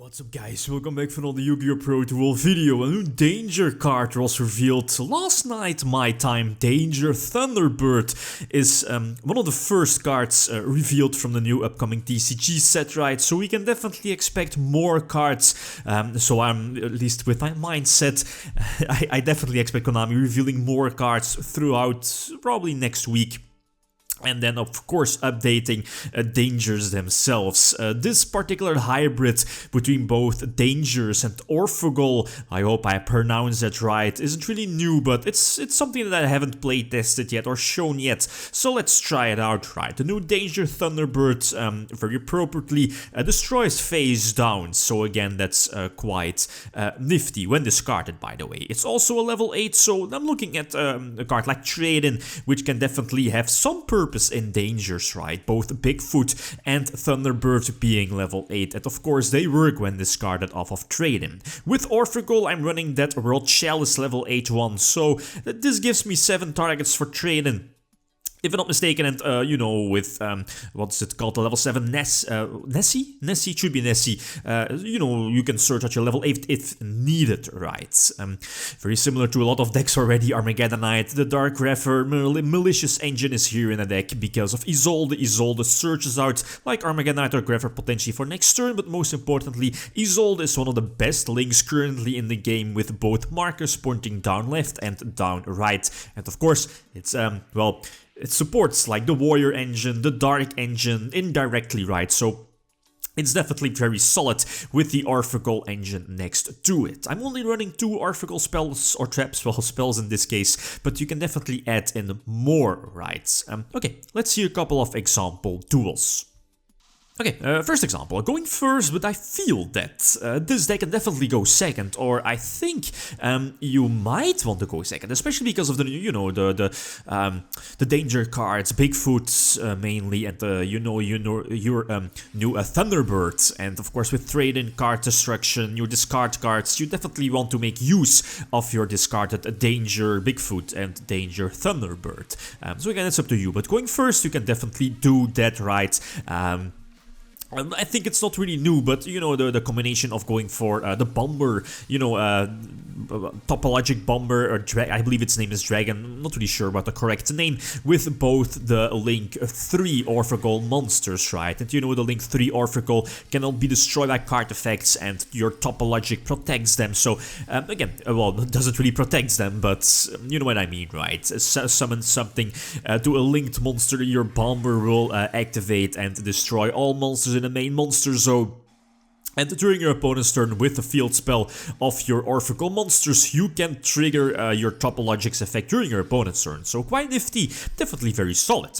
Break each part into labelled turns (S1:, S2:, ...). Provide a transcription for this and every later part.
S1: What's up guys, welcome back for another YgoPro duel video. A new danger card was revealed last night my time. Danger Thunderbird is one of the first cards revealed from the new upcoming TCG set, right? So we can definitely expect more cards. So I'm, at least with my mindset, I definitely expect Konami revealing more cards throughout probably next week. And then, of course, updating Dangers themselves. This particular hybrid between both Dangers and Orphegel, I hope I pronounced that right, isn't really new, but it's something that I haven't play tested yet or shown yet. So let's try it out, right? The new Danger Thunderbird very appropriately destroys face down. So again, that's quite nifty when discarded, by the way. It's also a level 8, so I'm looking at a card like Trade-In, which can definitely have some purpose in Dangers, right? Both Bigfoot and Thunderbird being level 8, and of course they work when discarded off of Trade-In. With Orphegel, I'm running that World Chalice level 8 one, so this gives me 7 targets for Trade-In. If I'm not mistaken, and you know, with what's it called, the level 7 Nessie? Nessie? It should be Nessie. You know, you can search at your level 8 if needed, right? Very similar to a lot of decks already. Armageddonite, the Dark Refer, Malicious Engine is here in the deck because of Isolde. Isolde searches out like Armageddonite or Refer potentially for next turn, but most importantly, Isolde is one of the best links currently in the game with both markers pointing down left and down right. And of course, it's, well, it supports like the Warrior engine, the Dark engine indirectly, right? So it's definitely very solid with the Orphegel engine next to it. I'm only running 2 Orphegel spells or traps, well, spells in this case, but you can definitely add in more, right? Okay, let's see a couple of example duels. Okay, first example, going first, but I feel that this deck can definitely go second, or I think you might want to go second, especially because of the, you know, the danger cards, Bigfoot mainly, and you know your new Thunderbird, and of course with trade-in card destruction, your discard cards, you definitely want to make use of your discarded Danger Bigfoot and Danger Thunderbird. So again, it's up to you, but going first, you can definitely do that, right? I think it's not really new, but you know, the combination of going for the Bomber, you know, Topologic Bomber, or I believe its name is Dragon, I'm not really sure about the correct name, with both the Link 3 Orphegel monsters, right? And you know, the Link 3 Orphegel cannot be destroyed by card effects, and your Topologic protects them. So again, well, it doesn't really protect them, but you know what I mean, right? Summon something to a linked monster, your Bomber will activate and destroy all monsters in the main monster zone. And during your opponent's turn with the field spell of your Orphegel monsters, you can trigger your Topologic's effect during your opponent's turn. So quite nifty, definitely very solid.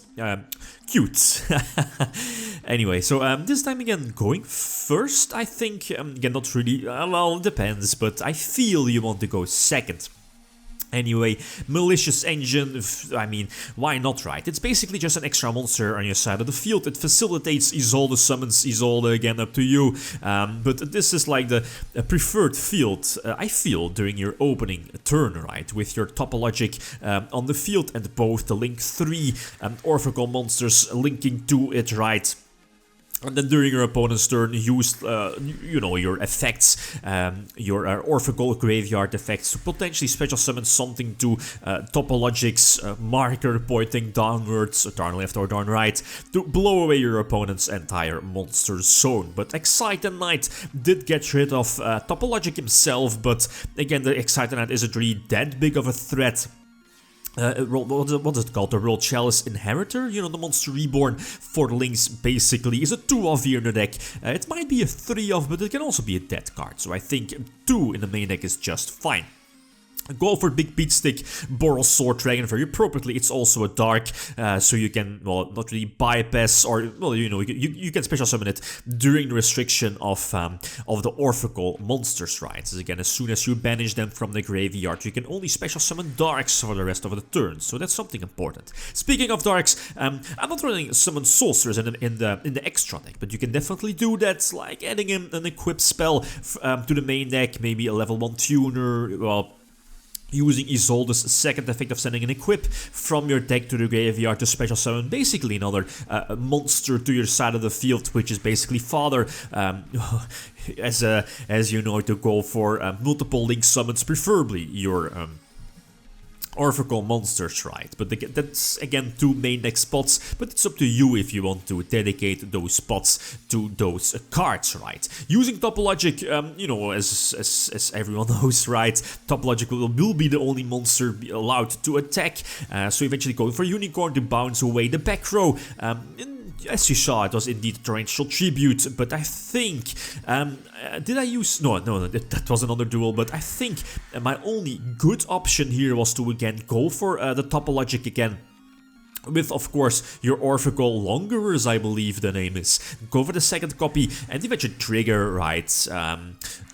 S1: Cute. Anyway, so this time again, going first, I think, again, not really, well, it depends, but I feel you want to go second. Anyway, Malicious Engine, I mean, why not, right? It's basically just an extra monster on your side of the field. It facilitates Isolde summons, Isolde, again, up to you. But this is like the preferred field, I feel, during your opening turn, right? With your Topologic on the field and both the Link 3 Orphegel monsters linking to it, right? And then during your opponent's turn, use, you know, your effects, your Orphegel graveyard effects to potentially special summon something to Topologic's marker pointing downwards, or down left or down right, to blow away your opponent's entire monster zone. But Exciter Knight did get rid of Topologic himself, but again, the Exciter Knight isn't really that big of a threat. What is it called? The World Chalice Inheritor? You know, the monster reborn for links basically is a 2-of here in the deck. It might be a 3-of, but it can also be a dead card. So I think 2 in the main deck is just fine. Go for Big Beat Stick, Boros Sword Dragon very appropriately. It's also a dark, so you can, well, not really bypass, or, well, you know, you can special summon it during the restriction of the Orphegel monsters, right? So again, as soon as you banish them from the graveyard, you can only special summon darks for the rest of the turn. So that's something important. Speaking of darks, I'm not running summon sorcerers in the extra deck, but you can definitely do that, like adding in an equip spell to the main deck, maybe a level 1 tuner, well, using Isolde's second effect of sending an equip from your deck to the graveyard to special summon basically another monster to your side of the field, which is basically fodder, as you know, to go for multiple link summons, preferably your Orphegel monsters, right? But that's again 2 main deck spots, but it's up to you if you want to dedicate those spots to those cards, right? Using Topologic, you know, as everyone knows, right? Topologic will be the only monster allowed to attack, so eventually going for Unicorn to bounce away the back row. As you saw, it was indeed a torrential tribute, but I think, did I use, no, that was another duel, but I think my only good option here was to again go for the Topologic again. With, of course, your Orphegel Longerers, I believe the name is. Go for the second copy and eventually trigger, right?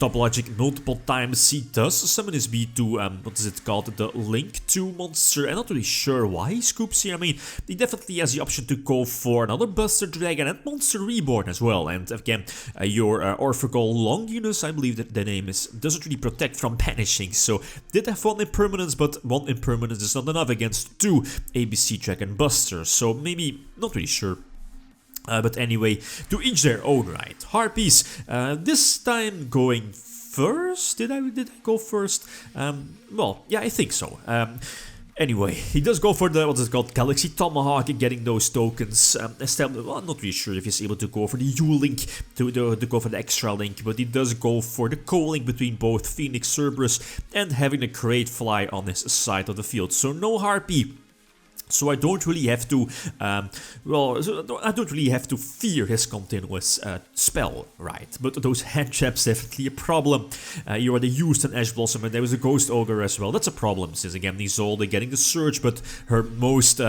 S1: Topologic multiple times. He does summon his B2, what is it called? The Link 2 monster. I'm not really sure why he scoops here. I mean, he definitely has the option to go for another Buster Dragon and Monster Reborn as well. And again, your Orphegel Longinus, I believe that the name is, doesn't really protect from banishing. So, did have 1 impermanence, but 1 impermanence is not enough against 2 ABC Dragon Busters, so maybe not really sure. But anyway, to each their own, right? Harpies, this time going first. Did I go first? Well, yeah, I think so. Anyway, he does go for the, what is it called, Galaxy Tomahawk, getting those tokens. Well, I'm not really sure if he's able to go for the U-Link, to go for the extra link, but he does go for the co-link between both Phoenix Cerberus and having the Crate Fly on his side of the field. So no Harpy. So I don't really have to, I don't really have to fear his continuous spell, right? But those hand traps definitely a problem. You already used an Ash Blossom and there was a Ghost Ogre as well. That's a problem since again Isolde getting the Surge, but her most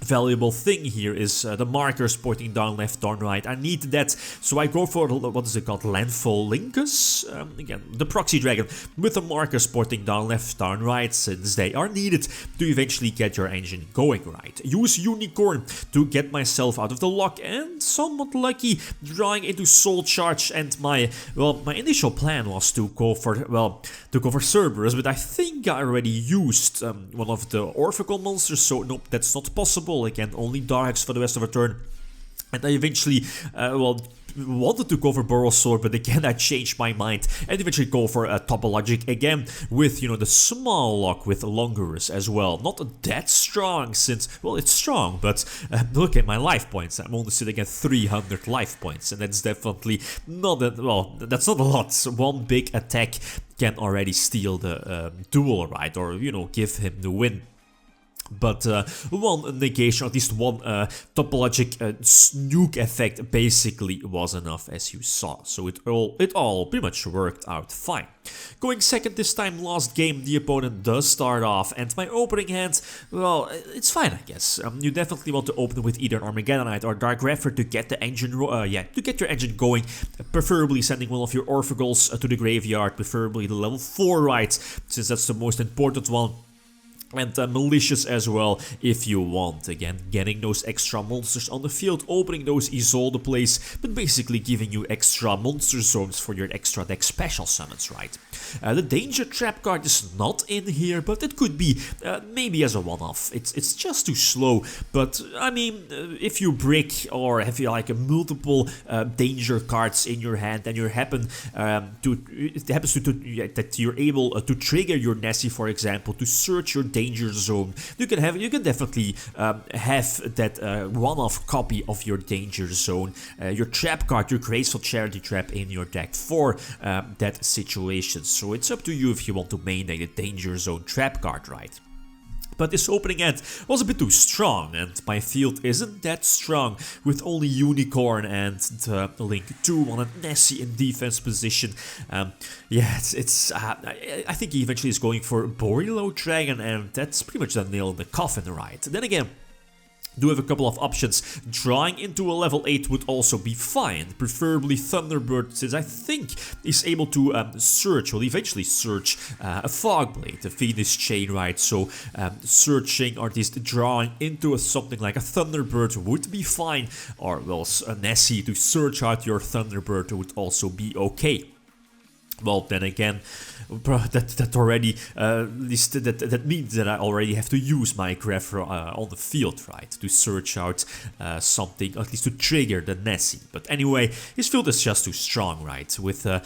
S1: valuable thing here is the markers pointing down, left, down, right. I need that, so I go for, what is it called, Landfall Linkus? Again, the Proxy Dragon with the markers pointing down, left, down, right, since they are needed to eventually get your engine going, right? Use Unicorn to get myself out of the lock, and somewhat lucky, drawing into Soul Charge, and my initial plan was to go for, Cerberus, but I think I already used one of the Orphegel monsters, so nope, that's not possible. Again, only Darks for the rest of the turn. And I eventually, wanted to go for Borosaur, but again I changed my mind and eventually go for a Topologic again with, you know, the small lock with Longerus as well. Not that strong since, well, it's strong, but look at my life points. I'm only sitting at 300 life points, and that's definitely not that, well, that's not a lot. So one big attack can already steal the duel, right, or, you know, give him the win. But one negation, or at least one Topologic nuke effect basically was enough, as you saw. So it all pretty much worked out fine. Going second this time, last game, the opponent does start off, and my opening hand, well, it's fine, I guess. You definitely want to open with either Armageddonite or Dark Refer to get the engine, to get your engine going. Preferably sending one of your Orphegels to the graveyard, preferably the level 4 right, since that's the most important one. And malicious as well, if you want. Again, getting those extra monsters on the field, opening those Isolde plays, but basically giving you extra monster zones for your extra deck special summons, right? The Danger Trap card is not in here, but it could be, maybe as a one-off. It's just too slow, but I mean, if you brick or have you like a multiple danger cards in your hand, and that you're able to trigger your Nessie, for example, to search your danger zone, you can definitely have that one-off copy of your danger zone, your trap card, your Graceful Charity Trap in your deck for that situation. So it's up to you if you want to maintain a danger zone trap card, right? But this opening hand was a bit too strong, and my field isn't that strong, with only Unicorn and the Link 2 on a Nessie in defense position. I think he eventually is going for Borilo Dragon, and that's pretty much the nail in the coffin, right? Then again, do have a couple of options. Drawing into a level 8 would also be fine, preferably Thunderbird, since I think he's able to eventually search a Fogblade, a Venus Chain, right? So searching, or at least drawing into something like a Thunderbird would be fine, or well, a Nessie to search out your Thunderbird would also be okay. Well, then again, that already, at least that means that I already have to use my grapher on the field, right? To search out something, at least to trigger the Nessie. But anyway, his field is just too strong, right? With the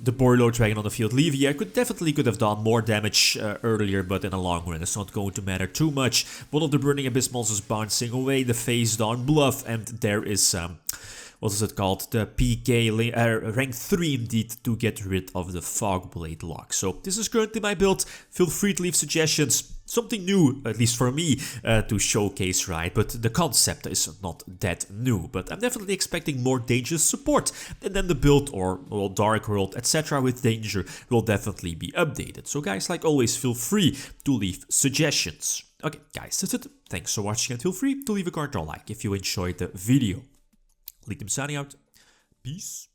S1: Borlo Dragon on the field, Levy, I definitely could have done more damage earlier, but in the long run, it's not going to matter too much. One of the Burning Abyss monsters bouncing away, the face down bluff, and there is what is it called? The PK rank 3 indeed, to get rid of the Fog Blade lock. So this is currently my build. Feel free to leave suggestions. Something new, at least for me, to showcase, right? But the concept is not that new. But I'm definitely expecting more dangerous support. And then the build or well, Dark World, etc. with danger will definitely be updated. So guys, like always, feel free to leave suggestions. Okay, guys, that's it. Thanks for watching and feel free to leave a card or like if you enjoyed the video. Lithium signing out. Peace.